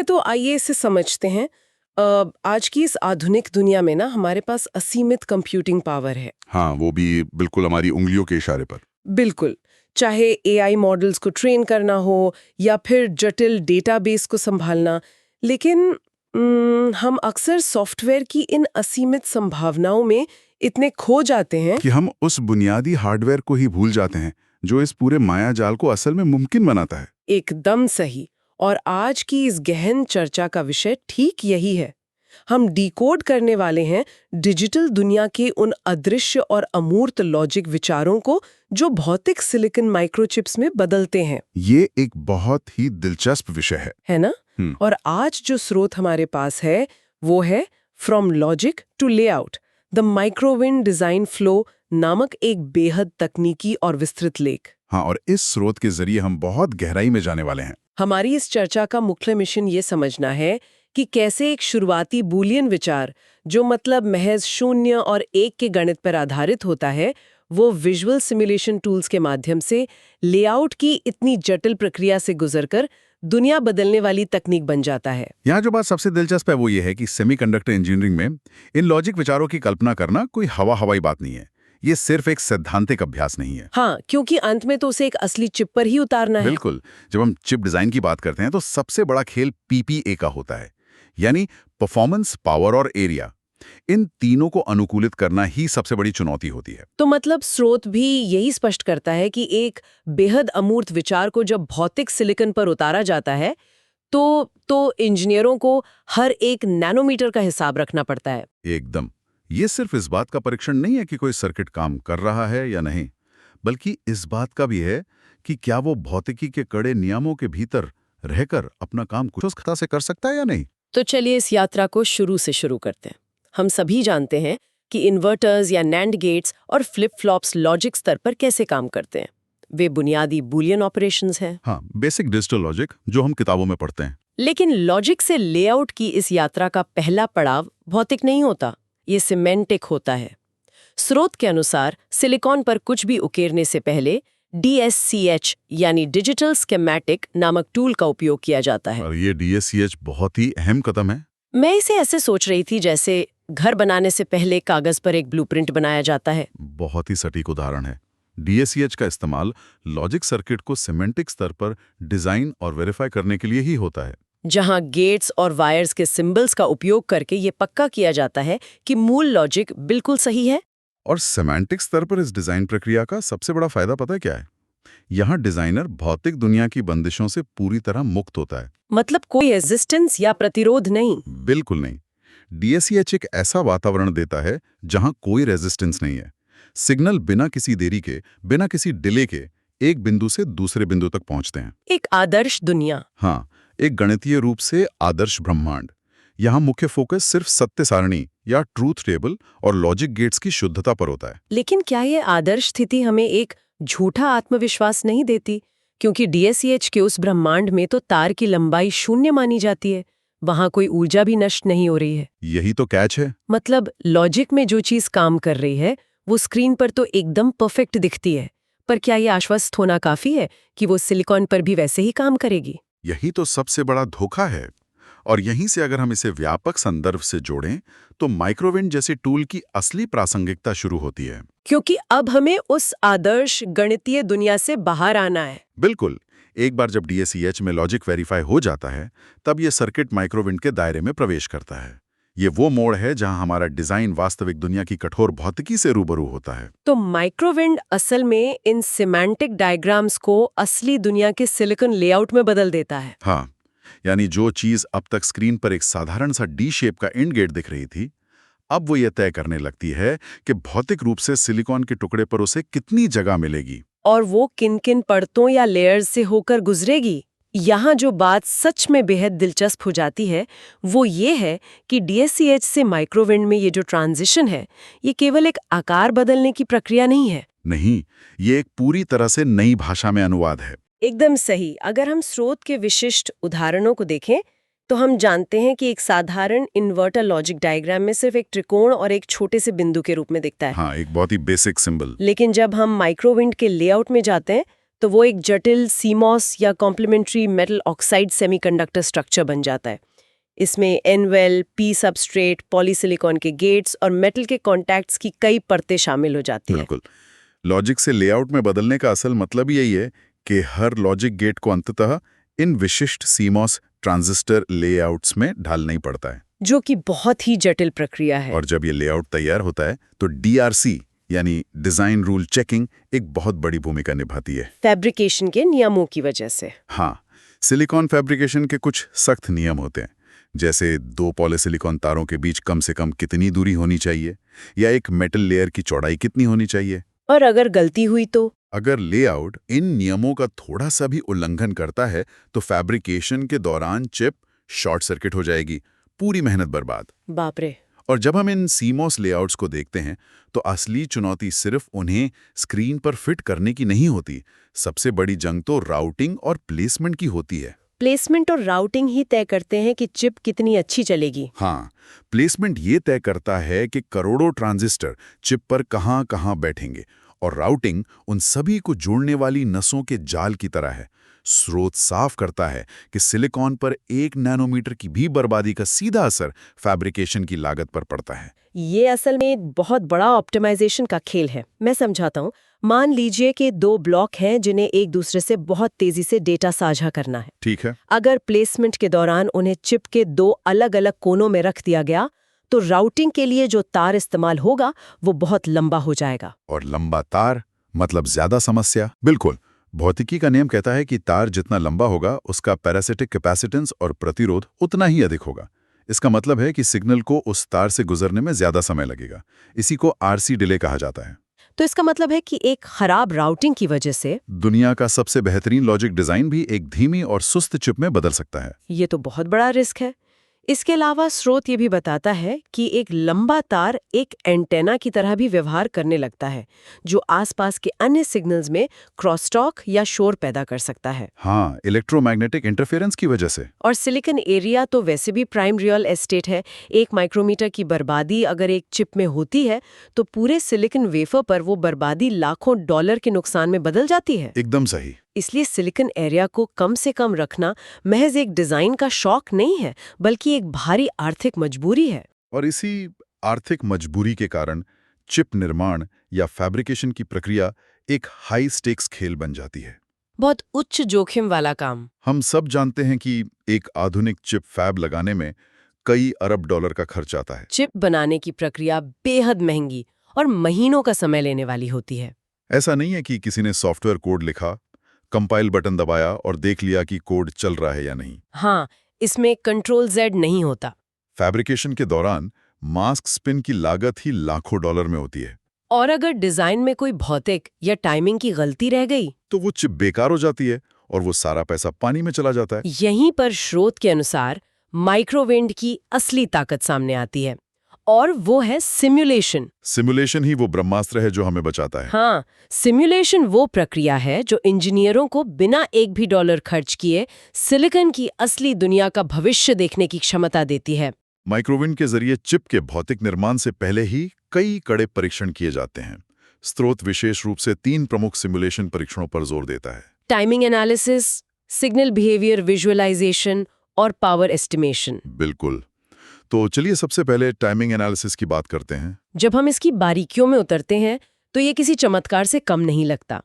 है, तो आइए इसे समझते हैं। आज की इस आधुनिक दुनिया में ना हमारे पास असीमित कंप्यूटिंग पावर है। हाँ, वो भी बिल्कुल हमारी उंगलियों के इशारे पर। बिल्कुल। चाहे एआई मॉडल्स को ट्रेन करना हो या फिर जटिल डेटाबेस को संभालना, लेकिन हम अक्सर सॉफ्टवेयर की इन असीमित संभावनाओं में इतने खो जाते हैं कि हम उस बुनियादी हार्डवेयर को ही भूल जाते हैं जो इस पूरे माया जाल को असल में मुमकिन बनाता है। एकदम सही। और आज की इस गहन चर्चा का विषय ठीक यही है। हम डिकोड करने वाले हैं डिजिटल दुनिया के उन अदृश्य और अमूर्त लॉजिक विचारों को जो भौतिक सिलिकॉन माइक्रोचिप्स में बदलते हैं। ये एक बहुत ही दिलचस्प विषय है ना? और आज जो स्रोत हमारे पास है वो है from logic to layout the Microwind design flow नामक एक बेहद तकनीकी और विस्तृत लेख। हाँ, और इस स्रोत के जरिए हम बहुत गहराई में जाने वाले हैं। हमारी इस चर्चा का मुख्य मिशन ये समझना है कि कैसे एक शुरुआती बूलियन विचार, जो मतलब महज 0 और 1 के गणित पर आधारित होता है, वो विजुअल सिमुलेशन टूल्स के माध्यम से लेआउट की इतनी जटिल प्रक्रिया से गुजरकर दुनिया बदलने वाली तकनीक बन जाता है। यहाँ जो बात सबसे दिलचस्प है वो ये है कि सेमीकंडक्टर इंजीनियरिंग में इन लॉजिक विचारों की कल्पना करना कोई हवाई बात नहीं है। ये सिर्फ एक सैद्धांतिक अभ्यास नहीं है। हाँ, क्योंकि अंत में तो उसे एक असली चिप पर ही उतारना है। बिल्कुल। जब हम चिप डिजाइन की बात करते हैं तो सबसे बड़ा खेल पीपीए का होता है, यानी परफॉर्मेंस, पावर और एरिया। इन तीनों को अनुकूलित करना ही सबसे बड़ी चुनौती होती है। तो मतलब स्रोत भी यही स्पष्ट करता है कि एक बेहद अमूर्त विचार को जब भौतिक सिलिकॉन पर उतारा जाता है तो इंजीनियरों को हर एक नैनोमीटर का हिसाब रखना पड़ता है। एकदम। ये सिर्फ इस बात का परीक्षण नहीं है कि कोई सर्किट काम कर रहा है या नहीं, बल्कि इस बात का भी है कि क्या वो भौतिकी के कड़े नियमों के भीतर रहकर अपना काम कुशलता से कर सकता है या नहीं। तो चलिए इस यात्रा को शुरू से शुरू करते हैं। हम सभी जानते हैं कि इन्वर्टर्स या नैंड गेट्स और फ्लिप फ्लॉप्स लॉजिक स्तर पर कैसे काम करते हैं। वे बुनियादी बूलियन ऑपरेशंस हैं। हाँ, बेसिक डिजिटल लॉजिक जो हम किताबों में पढ़ते हैं। लेकिन लॉजिक से लेआउट की इस यात्रा का पहला पड़ाव भौतिक नहीं होता, ये सिमेंटिक होता है। स्रोत के अनुसार सिलिकॉन पर कुछ भी उकेरने से पहले DSCH यानी डिजिटल स्कीमेटिक नामक टूल का उपयोग किया जाता है। और ये DSCH बहुत ही अहम कदम है। मैं इसे ऐसे सोच रही थी जैसे घर बनाने से पहले कागज पर एक ब्लूप्रिंट बनाया जाता है। बहुत ही सटीक उदाहरण है। DSCH का इस्तेमाल लॉजिक सर्किट को सिमेंटिक स्तर पर डिजाइन और वेरीफाई करने के लिए ही होता है, जहां गेट्स और वायर्स के सिंबल्स का उपयोग करके ये पक्का किया जाता है कि मूल लॉजिक बिल्कुल सही है। और सेमांटिक स्तर पर इस डिजाइन प्रक्रिया का सबसे बड़ा फायदा पता है क्या है? यहाँ डिजाइनर भौतिक दुनिया की बंदिशों से पूरी तरह मुक्त होता है। मतलब कोई रेजिस्टेंस या प्रतिरोध नहीं। बिल्कुल नहीं। DSCH एक ऐसा वातावरण देता है जहां कोई रेजिस्टेंस नहीं है। सिग्नल बिना किसी देरी के, बिना किसी डिले के एक बिंदु से दूसरे बिंदु तक पहुंचते हैं। एक आदर्श दुनिया। हाँ, एक गणितीय रूप से आदर्श ब्रह्मांड। यहाँ मुख्य फोकस सिर्फ सत्य सारणी या ट्रूथ टेबल और लॉजिक गेट्स की शुद्धता पर होता है। लेकिन क्या ये आदर्श स्थिति हमें एक झूठा आत्मविश्वास नहीं देती? क्योंकि DSCH के उस ब्रह्मांड में तो तार की लंबाई 0 मानी जाती है, वहां कोई ऊर्जा भी नष्ट नहीं हो रही है। यही तो कैच है। मतलब लॉजिक में जो चीज काम कर रही है वो स्क्रीन पर तो एकदम परफेक्ट दिखती है, पर क्या ये आश्वस्त होना काफी है कि वो सिलिकॉन पर भी वैसे ही काम करेगी? यही तो सबसे बड़ा धोखा है। और यहीं से अगर हम इसे व्यापक संदर्भ से जोड़ें तो माइक्रोविंड जैसे टूल की असली प्रासंगिकता शुरू होती है। क्योंकि अब हमें उस आदर्श गणितीय दुनिया से बाहर आना है। बिल्कुल। एक बार जब DSCH में लॉजिक वेरीफाई हो जाता है तब यह सर्किट माइक्रोविंड के दायरे में प्रवेश करता है। ये वो मोड़ है जहां हमारा डिजाइन वास्तविक दुनिया की कठोर भौतिकी से रूबरू होता है। तो माइक्रोविंड असल में इन सिमेंटिक डायग्राम्स को असली दुनिया के सिलिकॉन लेआउट में बदल देता है। हाँ, यानी जो चीज अब तक स्क्रीन पर एक साधारण सा D शेप का इंड गेट दिख रही थी, अब वो ये तय करने लगती है कि भौतिक रूप से सिलिकॉन के टुकड़े पर उसे कितनी जगह मिलेगी और वो किन किन परतों या लेयर्स से होकर गुजरेगी। यहाँ जो बात सच में बेहद दिलचस्प हो जाती है वो ये है कि DSCH से माइक्रोविंड में ये जो ट्रांजिशन है, ये केवल एक आकार बदलने की प्रक्रिया नहीं है। नहीं, ये एक पूरी तरह से नई भाषा में अनुवाद है। एकदम सही। अगर हम स्रोत के विशिष्ट उदाहरणों को देखें तो हम जानते हैं कि एक साधारण इन्वर्टर लॉजिक डायग्राम में सिर्फ एक त्रिकोण और एक छोटे से बिंदु के रूप में दिखता है। हाँ, एक बहुत ही बेसिक सिंबल। लेकिन जब हम माइक्रोविंड के लेआउट में जाते हैं तो वो एक जटिल सीमॉस या complementary metal oxide semiconductor structure बन जाता है। इसमें एनवेल, पी सबस्ट्रेट, पॉलीसिलिकॉन के गेट्स और मेटल के कॉन्टैक्ट्स की कई परतें शामिल हो जाती हैं। बिल्कुल। लॉजिक से लेआउट में बदलने का असल मतलब यही है कि हर लॉजिक गेट को अंततः इन विशिष्ट सीमॉस ट्रांजिस्टर लेआउट्स में ढालना ही पड़ता है, जो कि बहुत ही जटिल प्रक्रिया है। और जब ये लेआउट तैयार होता है तो DRC यानी डिजाइन रूल चेकिंग एक बहुत बड़ी भूमिका निभाती है। फैब्रिकेशन के नियमों की वजह से। हाँ, सिलिकॉन फैब्रिकेशन के कुछ सख्त नियम होते हैं, जैसे 2 पॉलीसिलिकॉन तारों के बीच कम से कम कितनी दूरी होनी चाहिए, या एक मेटल लेयर की चौड़ाई कितनी होनी चाहिए। और अगर गलती हुई तो अगर लेआउट इन नियमों का थोड़ा सा भी उल्लंघन करता है तो फैब्रिकेशन के दौरान चिप शॉर्ट सर्किट हो जाएगी, पूरी मेहनत बर्बाद। बाप रे। और जब हम इन सीमॉस लेआउट्स को देखते हैं तो असली चुनौती सिर्फ उन्हें स्क्रीन पर फिट करने की नहीं होती, सबसे बड़ी जंग तो राउटिंग और प्लेसमेंट की होती है। प्लेसमेंट और राउटिंग ही तय करते हैं कि चिप कितनी अच्छी चलेगी। हाँ, प्लेसमेंट ये तय करता है कि करोड़ों ट्रांजिस्टर चिप पर कहाँ बैठेंगे, और राउटिंग उन सभी को जोड़ने वाली नसों के जाल की तरह है। स्रोत साफ करता है कि सिलिकॉन पर 1 नैनोमीटर की भी बर्बादी का सीधा असर फैब्रिकेशन की लागत पर पड़ता है। ये असल में एक बहुत बड़ा ऑप्टिमाइजेशन का खेल है। मैं समझाता हूँ। मान लीजिए कि 2 ब्लॉक हैं जिन्हें एक दूसरे से बहुत तेजी से डेटा साझा करना है। ठीक है। अगर प्लेसमेंट के दौरान उन्हें चिप के 2 अलग-अलग कोनों में रख दिया गया तो राउटिंग के लिए जो तार इस्तेमाल होगा वो बहुत लंबा हो जाएगा। और लंबा तार मतलब ज्यादा समस्या। बिल्कुल, भौतिकी का नियम कहता है कि तार जितना लंबा होगा उसका पैरासिटिक कैपेसिटेंस और प्रतिरोध उतना ही अधिक होगा। इसका मतलब है कि सिग्नल को उस तार से गुजरने में ज्यादा समय लगेगा। इसी को RC डिले कहा जाता है। तो इसका मतलब है कि एक खराब राउटिंग की वजह से दुनिया का सबसे बेहतरीन लॉजिक डिजाइन भी एक धीमी और सुस्त चिप में बदल सकता है। ये तो बहुत बड़ा रिस्क है। इसके अलावा स्रोत ये भी बताता है कि एक लंबा तार एक एंटेना की तरह भी व्यवहार करने लगता है, जो आसपास के अन्य सिग्नल्स में क्रॉसटॉक या शोर पैदा कर सकता है। हाँ, इलेक्ट्रोमैग्नेटिक इंटरफेरेंस की वजह से। और सिलिकॉन एरिया तो वैसे भी प्राइम रियल एस्टेट है। 1 माइक्रोमीटर की बर्बादी अगर एक चिप में होती है तो पूरे सिलिकॉन वेफर पर वो बर्बादी लाखों डॉलर के नुकसान में बदल जाती है। एकदम सही। इसलिए सिलिकॉन एरिया को कम से कम रखना महज एक डिजाइन का शौक नहीं है, बल्कि एक भारी आर्थिक मजबूरी है। और इसी आर्थिक मजबूरी के कारण चिप निर्माण या फैब्रिकेशन की प्रक्रिया एक हाई स्टेक्स खेल बन जाती है। बहुत उच्च जोखिम वाला काम। हम सब जानते हैं कि एक आधुनिक चिप फैब लगाने में कई अरब डॉलर का खर्च आता है। चिप बनाने की प्रक्रिया बेहद महंगी और महीनों का समय लेने वाली होती है। ऐसा नहीं है कि किसी ने सॉफ्टवेयर कोड लिखा, कंपाइल बटन दबाया और देख लिया कि कोड चल रहा है या नहीं। हाँ, इसमें कंट्रोल Z नहीं होता। फैब्रिकेशन के दौरान मास्क स्पिन की लागत ही लाखों डॉलर में होती है। और अगर डिजाइन में कोई भौतिक या टाइमिंग की गलती रह गई तो वो चिप बेकार हो जाती है और वो सारा पैसा पानी में चला जाता है। यहीं पर स्रोत के अनुसार माइक्रोविंड की असली ताकत सामने आती है, और वो है सिमुलेशन। सिमुलेशन ही वो ब्रह्मास्त्र है जो हमें बचाता है। हाँ, सिमुलेशन वो प्रक्रिया है जो इंजीनियरों को बिना एक भी डॉलर खर्च किए सिलिकॉन की असली दुनिया का भविष्य देखने की क्षमता देती है। माइक्रोविंड के जरिए चिप के भौतिक निर्माण से पहले ही कई कड़े परीक्षण किए जाते हैं। स्रोत विशेष रूप से 3 प्रमुख सिमुलेशन परीक्षणों पर जोर देता है। Timing analysis, signal behaviour visualisation और पावर एस्टिमेशन। बिल्कुल। तो चलिए सबसे पहले टाइमिंग एनालिसिस की बात करते हैं। जब हम इसकी बारीकियों में उतरते हैं तो ये किसी चमत्कार से कम नहीं लगता।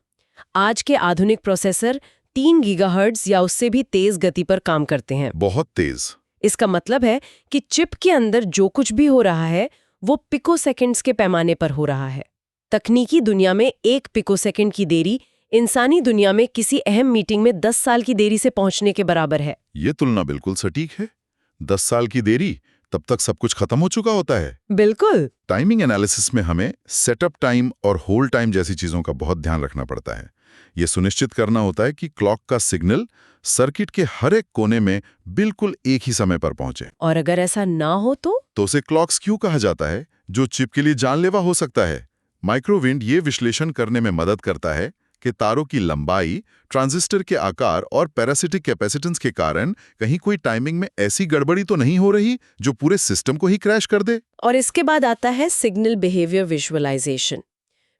आज के आधुनिक प्रोसेसर 3 गीगाहर्ट्ज या उससे भी तेज गति पर काम करते हैं। बहुत तेज। इसका मतलब है कि चिप के अंदर जो कुछ भी हो रहा है वो पिकोसेकंड्स के पैमाने पर हो रहा है। तकनीकी दुनिया में 1 पिकोसेकंड की देरी इंसानी दुनिया में किसी अहम मीटिंग में 10 साल की देरी से पहुंचने के बराबर है। ये तुलना बिल्कुल सटीक है। 10 साल की देरी, तब तक सब कुछ खत्म हो चुका होता है। बिल्कुल। टाइमिंग एनालिसिस में हमें सेटअप टाइम और होल्ड टाइम जैसी चीजों का बहुत ध्यान रखना पड़ता है। ये सुनिश्चित करना होता है कि क्लॉक का सिग्नल सर्किट के हर एक कोने में बिल्कुल एक ही समय पर पहुंचे। और अगर ऐसा ना हो तो उसे क्लॉक स्क्यू कहा जाता है, जो चिप के लिए जानलेवा हो सकता है। माइक्रोविंड ये विश्लेषण करने में मदद करता है कि तारों की लंबाई, ट्रांजिस्टर के आकार और पैरासिटिक कैपेसिटेंस के कारण कहीं कोई टाइमिंग में ऐसी गड़बड़ी तो नहीं हो रही जो पूरे सिस्टम को ही क्रैश कर दे। और इसके बाद आता है सिग्नल बिहेवियर विजुअलाइजेशन।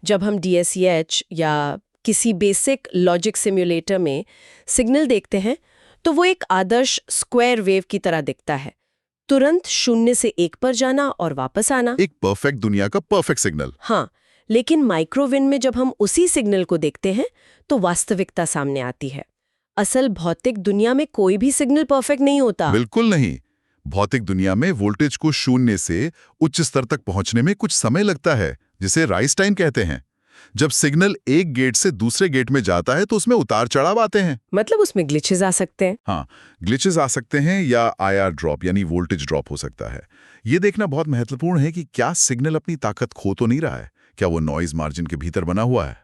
जब हम DSCH या किसी बेसिक लॉजिक सिम्युलेटर में सिग्नल देखते हैं तो वो एक आदर्श स्क्वायर वेव की तरह दिखता है, तुरंत 0 से 1 पर जाना और वापस आना। एक परफेक्ट दुनिया का परफेक्ट सिग्नल। हाँ, लेकिन माइक्रोवेव में जब हम उसी सिग्नल को देखते हैं तो वास्तविकता सामने आती है। असल भौतिक दुनिया में कोई भी सिग्नल परफेक्ट नहीं होता। बिल्कुल नहीं। भौतिक दुनिया में वोल्टेज को 0 से उच्च स्तर तक पहुंचने में कुछ समय लगता है, जिसे राइज टाइम कहते हैं। जब सिग्नल एक गेट से दूसरे गेट में जाता है तो उसमें उतार चढ़ाव आते हैं। मतलब उसमें ग्लिचेस आ सकते हैं। हाँ, ग्लिचेस आ सकते हैं या आईआर ड्रॉप यानी वोल्टेज ड्रॉप हो सकता है। ये देखना बहुत महत्वपूर्ण है कि क्या सिग्नल अपनी ताकत खो तो नहीं रहा है, क्या वो नॉइज मार्जिन के भीतर बना हुआ है।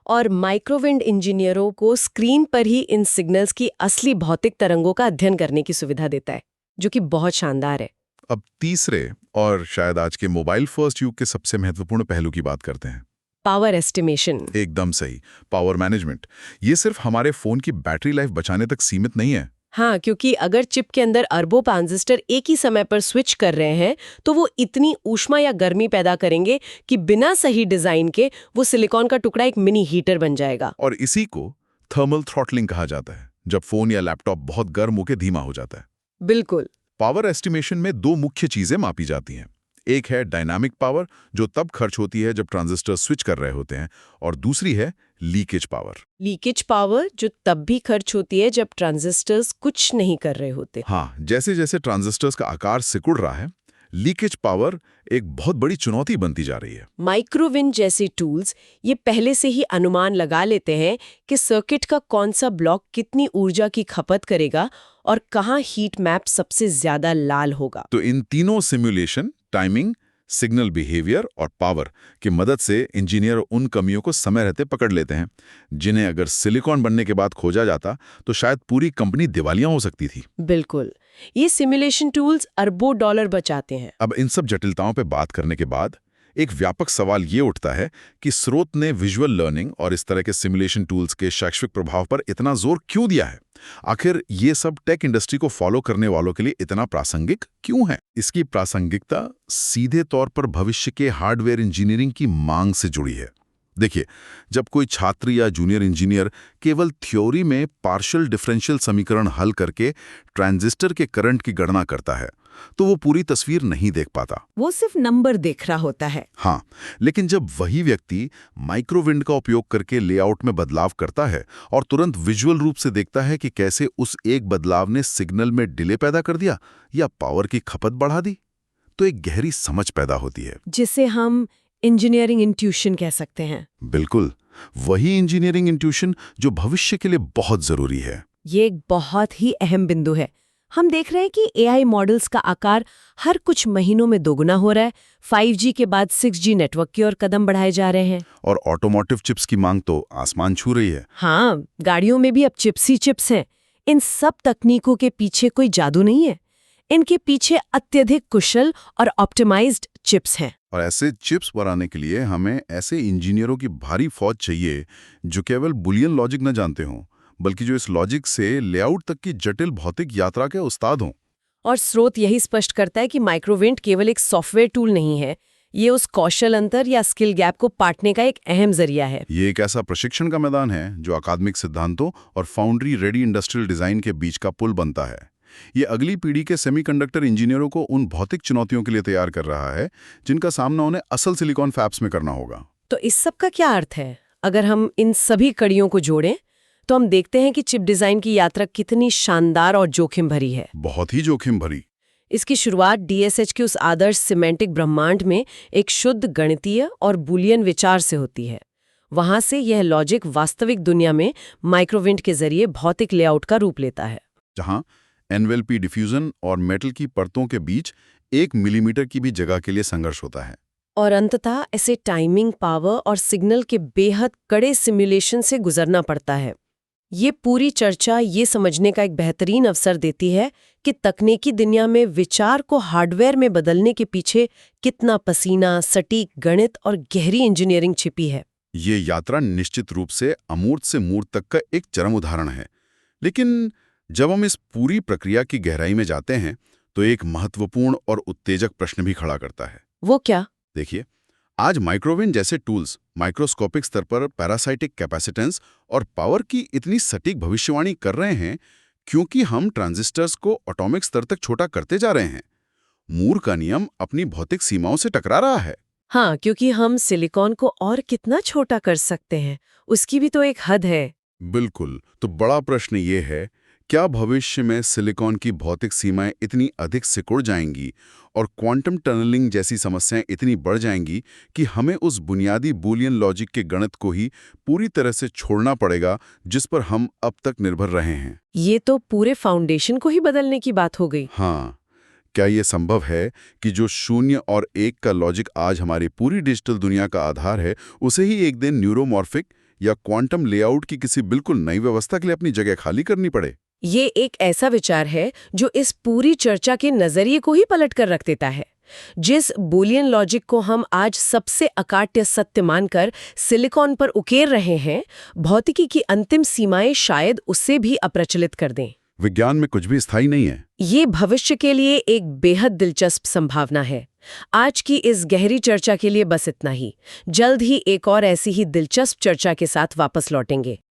और माइक्रोवेव इंजीनियरों को स्क्रीन पर ही इन सिग्नल्स की असली भौतिक तरंगों का अध्ययन करने की सुविधा देता है, जो कि बहुत शानदार है। अब तीसरे और शायद आज के मोबाइल फर्स्ट युग के सबसे महत्वपूर्ण पहलू की बात करते हैं। Power estimation. एकदम सही, पावर मैनेजमेंट। ये सिर्फ हमारे फोन की बैटरी लाइफ बचाने तक सीमित नहीं है। हाँ, क्योंकि अगर चिप के अंदर अरबों ट्रांजिस्टर एक ही समय पर स्विच कर रहे हैं तो वो इतनी ऊष्मा या गर्मी पैदा करेंगे कि बिना सही डिजाइन के वो सिलिकॉन का टुकड़ा एक मिनी हीटर बन जाएगा। और इसी को थर्मल थ्रॉटलिंग कहा जाता है, जब फोन या लैपटॉप बहुत गर्म होकर धीमा हो जाता है। बिल्कुल। पावर एस्टिमेशन में दो मुख्य चीजें मापी जाती हैं। एक है डायनामिक पावर, जो तब खर्च होती है जब ट्रांजिस्टर स्विच कर रहे होते हैं, और दूसरी है लीकेज पावर। लीकेज पावर जो तब भी खर्च होती है जब ट्रांजिस्टर्स कुछ नहीं कर रहे होते। हाँ, जैसे जैसे ट्रांजिस्टर्स का आकार सिकुड़ रहा है, लीकेज पावर एक बहुत बड़ी चुनौती बनती जा रही है। माइक्रोविन जैसे टूल्स ये पहले से ही अनुमान लगा लेते हैं कि सर्किट का कौन सा ब्लॉक कितनी ऊर्जा की खपत करेगा और कहाँ हीट मैप सबसे ज्यादा लाल होगा। तो इन तीनों सिमुलेशन, टाइमिंग, सिग्नल बिहेवियर और पावर की मदद से इंजीनियर उन कमियों को समय रहते पकड़ लेते हैं, जिन्हें अगर सिलिकॉन बनने के बाद खोजा जाता तो शायद पूरी कंपनी दिवालिया हो सकती थी। बिल्कुल, ये सिमुलेशन टूल्स अरबों डॉलर बचाते हैं। अब इन सब जटिलताओं पर बात करने के बाद एक व्यापक सवाल ये उठता है कि स्रोत ने विजुअल लर्निंग और इस तरह के सिमुलेशन टूल्स के शैक्षिक प्रभाव पर इतना जोर क्यों दिया है। आखिर ये सब टेक इंडस्ट्री को फॉलो करने वालों के लिए इतना प्रासंगिक क्यों है? इसकी प्रासंगिकता सीधे तौर पर भविष्य के हार्डवेयर इंजीनियरिंग की मांग से जुड़ी है। देखिए, जब कोई छात्र या जूनियर इंजीनियर केवल थ्योरी में पार्शियल डिफरेंशियल समीकरण हल करके ट्रांजिस्टर के करंट की गणना करता है तो वो पूरी तस्वीर नहीं देख पाता, वो सिर्फ नंबर देख रहा होता है। हाँ, लेकिन जब वही व्यक्ति माइक्रोविंड का उपयोग करके लेआउट में बदलाव करता है और तुरंत विजुअल रूप से देखता है कि कैसे उस एक बदलाव ने सिग्नल में डिले पैदा कर दिया या पावर की खपत बढ़ा दी, तो एक गहरी समझ पैदा होती है, जिसे हम इंजीनियरिंग इंट्यूशन कह सकते हैं। बिल्कुल, वही इंजीनियरिंग इंट्यूशन जो भविष्य के लिए बहुत जरूरी है। ये एक बहुत ही अहम बिंदु है। हम देख रहे हैं कि एआई मॉडल्स का आकार हर कुछ महीनों में दोगुना हो रहा है। 5G के बाद 6G नेटवर्क की ओर कदम बढ़ाए जा रहे हैं। और ऑटोमोटिव चिप्स की मांग तो आसमान छू रही है। हाँ, गाड़ियों में भी अब चिप्स ही चिप्स हैं। इन सब तकनीकों के पीछे कोई जादू नहीं है। इनके पीछे अत्यधिक कुशल और ऑप्टिमाइज्ड चिप्स हैं। और ऐसे चिप्स बनाने के लिए हमें ऐसे इंजीनियरों की भारी फौज चाहिए जो केवल बुलियन लॉजिक न जानते हों, बल्कि जो इस लॉजिक से लेआउट तक की जटिल भौतिक यात्रा के उस्ताद हों। और स्रोत यही स्पष्ट करता है कि माइक्रोविंड केवल एक सॉफ्टवेयर टूल नहीं है, ये उस कौशल अंतर या स्किल गैप को पाटने का एक अहम जरिया है। ये एक ऐसा प्रशिक्षण का मैदान है जो अकादमिक सिद्धांतों और फाउंड्री रेडी इंडस्ट्रियल डिजाइन के बीच का पुल बनता है। ये अगली पीढ़ी के सेमीकंडक्टर इंजीनियरों को उन भौतिक चुनौतियों के लिए तैयार कर रहा है जिनका सामना उन्हें असल सिलिकॉन फैब्स में करना होगा। तो इस सब का क्या अर्थ है? अगर हम इन सभी कड़ियों को जोड़ें तो हम देखते हैं कि चिप डिजाइन की यात्रा कितनी शानदार और जोखिम भरी है। बहुत ही जोखिम भरी। इसकी शुरुआत डीएसएच के उस आदर्श सिमेंटिक ब्रह्मांड में एक शुद्ध गणितीय और बूलियन विचार से होती है। वहां से यह लॉजिक वास्तविक दुनिया में माइक्रोविंड के जरिए भौतिक लेआउट का रूप लेता है, जहां एनवेलपी डिफ्यूजन और मेटल की परतों के बीच 1 मिलीमीटर की भी जगह के लिए संघर्ष होता है। और अंततः इसे टाइमिंग, पावर और सिग्नल के बेहद कड़े सिमुलेशन से गुजरना पड़ता है। ये पूरी चर्चा ये समझने का एक बेहतरीन अवसर देती है कि तकनीकी दुनिया में विचार को हार्डवेयर में बदलने के पीछे कितना पसीना, सटीक गणित और गहरी इंजीनियरिंग छिपी है। ये यात्रा निश्चित रूप से अमूर्त से मूर्त तक का एक चरम उदाहरण है। लेकिन जब हम इस पूरी प्रक्रिया की गहराई में जाते हैं तो एक महत्वपूर्ण और उत्तेजक प्रश्न भी खड़ा करता है। वो क्या? देखिए, आज माइक्रोवेव जैसे टूल्स माइक्रोस्कोपिक स्तर पर पैरासाइटिक कैपेसिटेंस और पावर की इतनी सटीक भविष्यवाणी कर रहे हैं क्योंकि हम ट्रांजिस्टर्स को एटॉमिक स्तर तक छोटा करते जा रहे हैं। मूर का नियम अपनी भौतिक सीमाओं से टकरा रहा है। हाँ, क्योंकि हम सिलिकॉन को और कितना छोटा कर सकते हैं, उसकी भी तो एक हद है। बिल्कुल। तो बड़ा प्रश्न ये है, क्या भविष्य में सिलिकॉन की भौतिक सीमाएं इतनी अधिक सिकुड़ जाएंगी और क्वांटम टनलिंग जैसी समस्याएं इतनी बढ़ जाएंगी कि हमें उस बुनियादी बूलियन लॉजिक के गणित को ही पूरी तरह से छोड़ना पड़ेगा जिस पर हम अब तक निर्भर रहे हैं? ये तो पूरे फाउंडेशन को ही बदलने की बात हो गई। हाँ, क्या ये संभव है कि जो 0 और 1 का लॉजिक आज हमारी पूरी डिजिटल दुनिया का आधार है, उसे ही एक दिन न्यूरोमॉर्फिक या क्वांटम लेआउट की किसी बिल्कुल नई व्यवस्था के लिए अपनी जगह खाली करनी पड़े? ये एक ऐसा विचार है जो इस पूरी चर्चा के नजरिए को ही पलट कर रख देता है। जिस बूलियन लॉजिक को हम आज सबसे अकाट्य सत्य मानकर सिलिकॉन पर उकेर रहे हैं, भौतिकी की अंतिम सीमाएं शायद उससे भी अप्रचलित कर दें। विज्ञान में कुछ भी स्थायी नहीं है। ये भविष्य के लिए एक बेहद दिलचस्प संभावना है। आज की इस गहरी चर्चा के लिए बस इतना ही। जल्द ही एक और ऐसी ही दिलचस्प चर्चा के साथ वापस लौटेंगे।